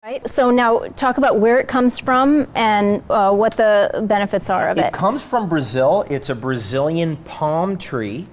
Right. So now talk about where it comes from and what the benefits are of it. It comes from Brazil. It's a Brazilian palm tree,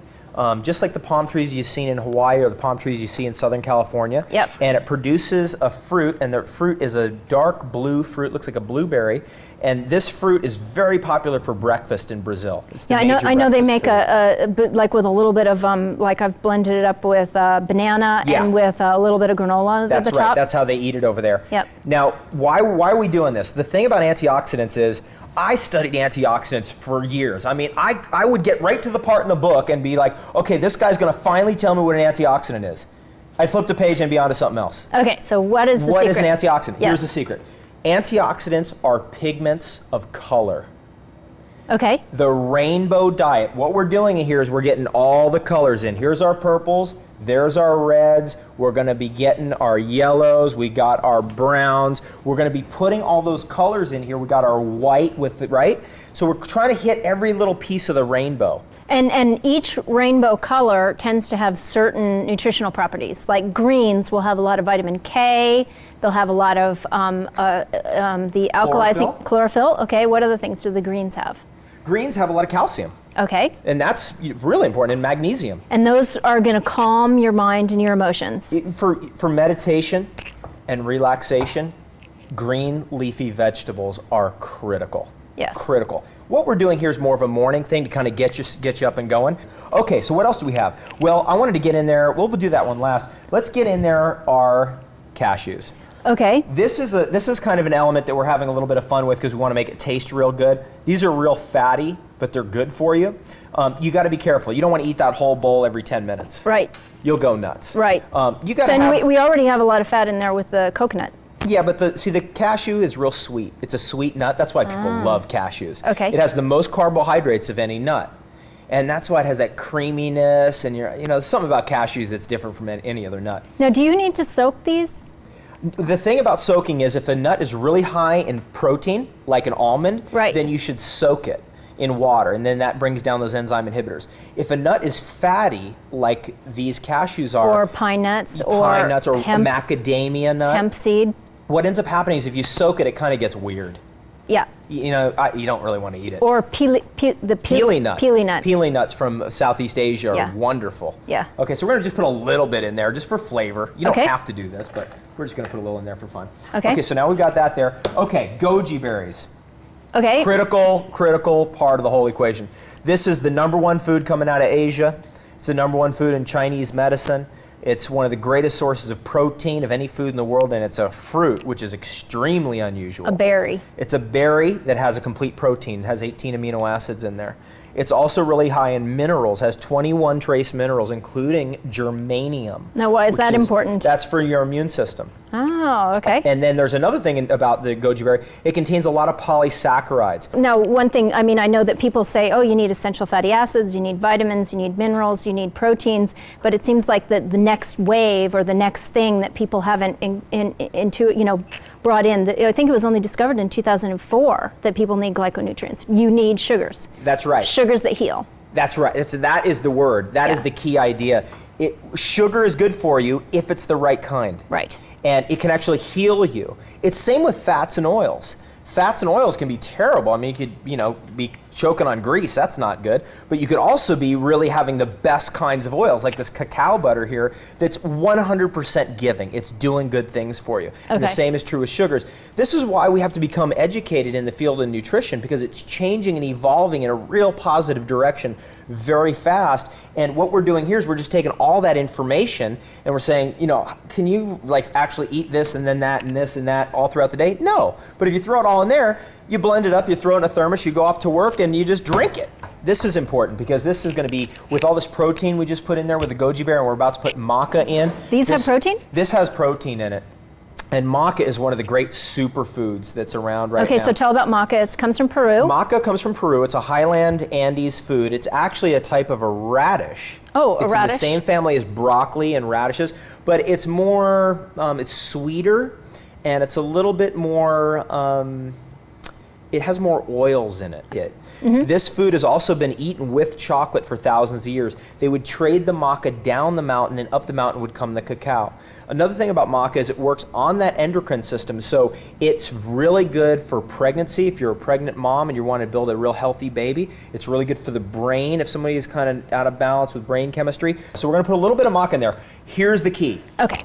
just like the palm trees you've seen in Hawaii or the palm trees you see in Southern California. Yep. And it produces a fruit, and the fruit is a dark blue fruit, looks like a blueberry. And this fruit is very popular for breakfast in Brazil. It's the major I know they breakfast make food. like with a little bit of like I've blended it up with banana and with a little bit of granola That's at the right. top. That's how they eat it over there. Yep. Now, why are we doing this? The thing about antioxidants is I studied antioxidants for years. I mean, I would get right to the part in the book and be like, okay, this guy's going to finally tell me what an antioxidant is. I'd flip the page and be on to something else. Okay, so what is the secret? What is an antioxidant? Yes. Here's the secret. Antioxidants are pigments of color. Okay. The rainbow diet, what we're doing here is we're getting all the colors in. Here's our purples, there's our reds, we're gonna be getting our yellows, we got our browns, we're gonna be putting all those colors in here. We got our white with it, right? So we're trying to hit every little piece of the rainbow. And each rainbow color tends to have certain nutritional properties. Like greens will have a lot of vitamin K. They'll have a lot of the alkalizing chlorophyll. Okay, what other things do the greens have? Greens have a lot of calcium. Okay. And that's really important, and magnesium. And those are going to calm your mind and your emotions. For meditation and relaxation, green leafy vegetables are critical. Yes. Critical. What we're doing here is more of a morning thing to kind of get you up and going. Okay, so what else do we have? Well, I wanted to get in there, we'll do that one last. Let's get in there our cashews. Okay. This is kind of an element that we're having a little bit of fun with because we want to make it taste real good. These are real fatty, but they're good for you. You got to be careful. You don't want to eat that whole bowl every 10 minutes. Right. You'll go nuts. Right. You got to have. We already have a lot of fat in there with the coconut. Yeah, but the cashew is real sweet. It's a sweet nut. That's why people love cashews. Okay. It has the most carbohydrates of any nut. And that's why it has that creaminess, and there's something about cashews that's different from any other nut. Now, do you need to soak these? The thing about soaking is if a nut is really high in protein, like an almond, then you should soak it in water, and then that brings down those enzyme inhibitors. If a nut is fatty, like these cashews are, or pine nuts, or hemp, macadamia nut, hemp seed, what ends up happening is if you soak it, it kind of gets weird. Yeah. You don't really want to eat it. Or the peely nuts. Peely nuts from Southeast Asia are wonderful. Yeah. Okay, so we're going to just put a little bit in there just for flavor. You don't have to do this, but we're just going to put a little in there for fun. Okay. Okay, so now we've got that there. Okay, goji berries. Okay. Critical part of the whole equation. This is the #1 food coming out of Asia. It's the #1 food in Chinese medicine. It's one of the greatest sources of protein of any food in the world, and it's a fruit, which is extremely unusual. A berry. It's a berry that has a complete protein. It has 18 amino acids in there. It's also really high in minerals, has 21 trace minerals, including germanium. Now, why is that important? That's for your immune system. Oh, okay. And then there's another thing about the goji berry. It contains a lot of polysaccharides. Now, one thing, I know that people say, oh, you need essential fatty acids, you need vitamins, you need minerals, you need proteins, but it seems like the next wave or the next thing that people haven't brought in, I think it was only discovered in 2004 that people need glyconutrients. You need sugars. That's right. Sugars that heal. That's right. That is the word. That is the key idea. Sugar is good for you if it's the right kind. Right. And it can actually heal you. It's same with fats and oils. Fats and oils can be terrible. I mean, you could, be choking on grease. That's not good. But you could also be really having the best kinds of oils, like this cacao butter here, that's 100% giving. It's doing good things for you. Okay. And the same is true with sugars. This is why we have to become educated in the field of nutrition, because it's changing and evolving in a real positive direction very fast. And what we're doing here is we're just taking all that information and we're saying, can you actually eat this and then that and this and that all throughout the day? No. But if you throw it all in there, you blend it up, you throw it in a thermos, you go off to work, and you just drink it. This is important because this is going to be, with all this protein we just put in there with the goji berry, and we're about to put maca in. These have protein? This has protein in it. And maca is one of the great superfoods that's around right now. Okay, so tell about maca. It comes from Peru. Maca comes from Peru. It's a highland Andes food. It's actually a type of a radish. Oh, a radish. It's in the same family as broccoli and radishes, but it's more, it's sweeter, and it's a little bit more, it has more oils in it. This food has also been eaten with chocolate for thousands of years. They would trade the maca down the mountain, and up the mountain would come the cacao. Another thing about maca is it works on that endocrine system, so it's really good for pregnancy. If you're a pregnant mom and you want to build a real healthy baby, it's really good for the brain if somebody is kind of out of balance with brain chemistry. So we're going to put a little bit of maca in there. Here's the key. Okay.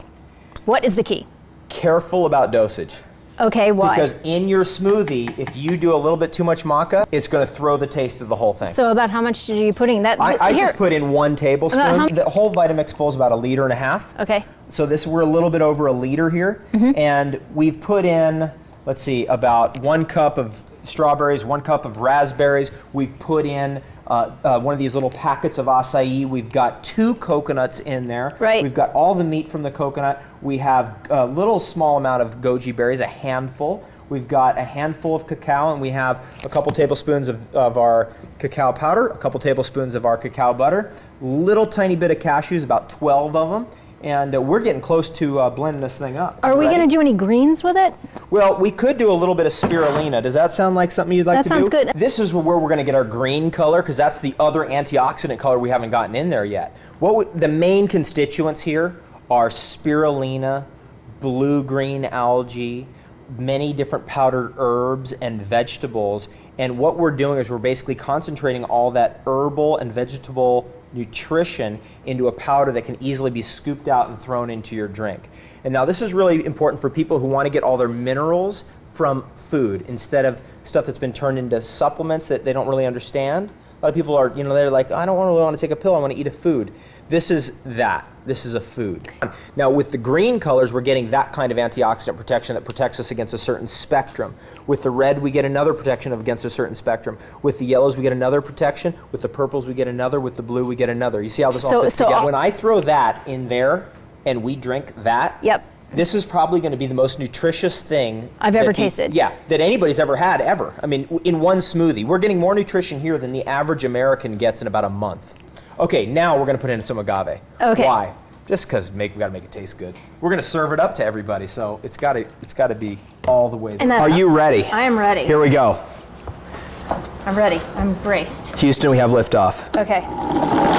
What is the key? Careful about dosage. Okay, why? Because in your smoothie, if you do a little bit too much maca, it's going to throw the taste of the whole thing. So about how much are you putting? That I just put in 1 tablespoon. The whole Vitamix full is about 1.5 liters. Okay. So we're a little bit over 1 liter here, and we've put in, let's see, about 1 cup of strawberries, 1 cup of raspberries. We've put in one of these little packets of acai. We've got 2 coconuts in there. Right. We've got all the meat from the coconut. We have a little small amount of goji berries, a handful. We've got a handful of cacao, and we have a couple tablespoons of our cacao powder, a couple tablespoons of our cacao butter, little tiny bit of cashews, about 12 of them. And we're getting close to blending this thing up. Are we going to do any greens with it? Well, we could do a little bit of spirulina. Does that sound like something you'd like to do? That sounds good. This is where we're going to get our green color, because that's the other antioxidant color we haven't gotten in there yet. The main constituents here are spirulina, blue-green algae, many different powdered herbs and vegetables. And what we're doing is we're basically concentrating all that herbal and vegetable nutrition into a powder that can easily be scooped out and thrown into your drink. And now this is really important for people who want to get all their minerals from food instead of stuff that's been turned into supplements that they don't really understand. A lot of people are, they're like, I don't really want to take a pill, I want to eat a food. This is that. This is a food. Now with the green colors, we're getting that kind of antioxidant protection that protects us against a certain spectrum. With the red, we get another protection against a certain spectrum. With the yellows, we get another protection. With the purples, we get another. With the blue, we get another. You see how this all fits together? When I throw that in there and we drink that, this is probably going to be the most nutritious thing I've ever tasted. That anybody's ever had, ever. I mean, in one smoothie. We're getting more nutrition here than the average American gets in about a month. Okay, now we're going to put in some agave. Okay. Why? Just because we got to make it taste good. We're going to serve it up to everybody, so it's got to be all the way there. Are you ready? I am ready. Here we go. I'm ready. I'm braced. Houston, we have liftoff. Okay.